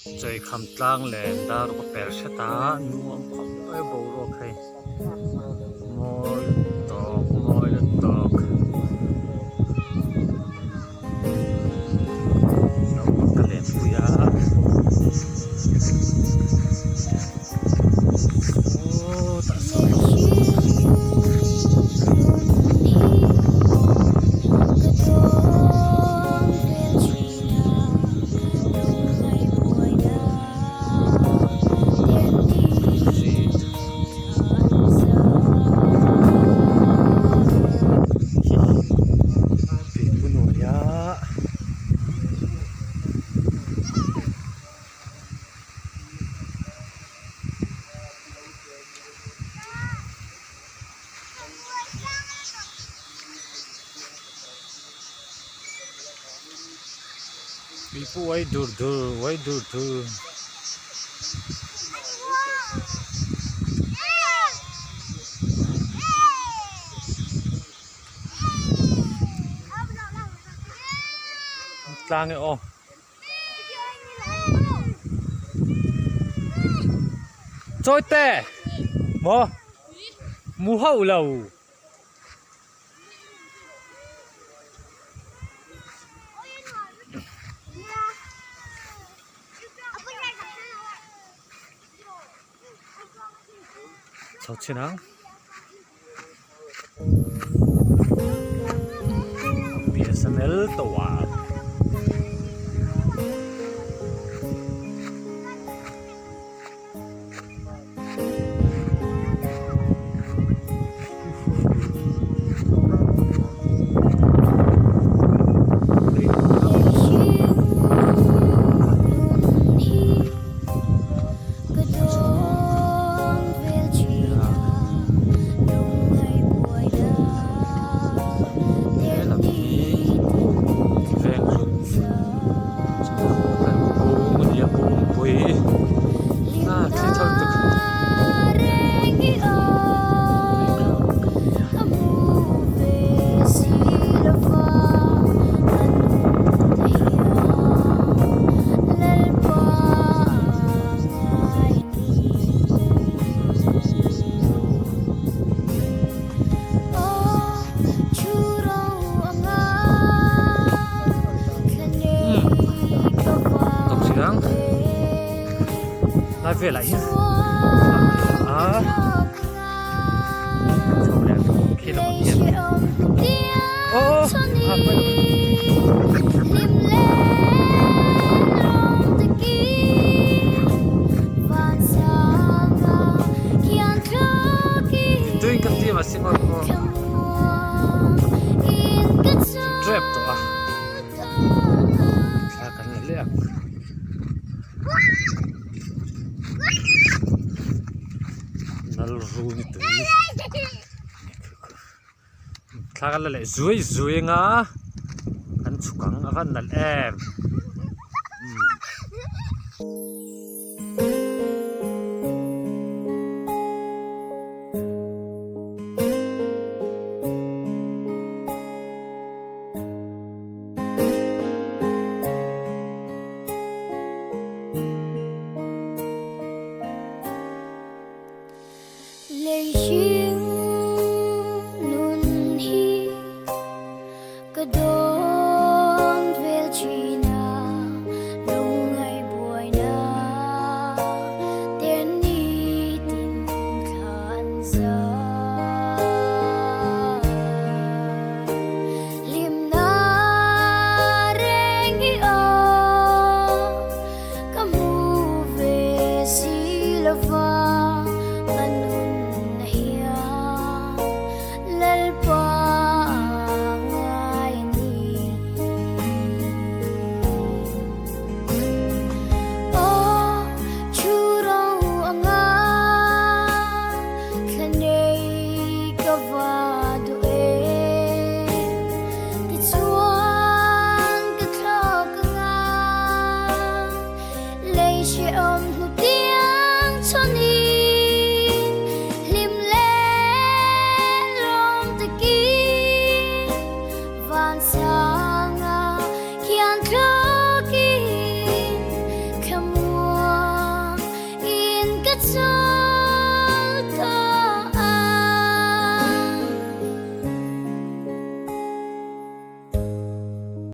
eikham tlang len dar ko per seta nuam khom ai bo ro khai mol tok zawka len puya ta so Ipu wai dur Tlang o choi te mo mu hau lâu 좋지나? BSNL tawh. Về lại nhé. Sau này khi nó yên. Tôi cầm tiền mà xin con trap to akan lihat. Lalhruaizeli thakal le zui nga kan chukang akan nal em om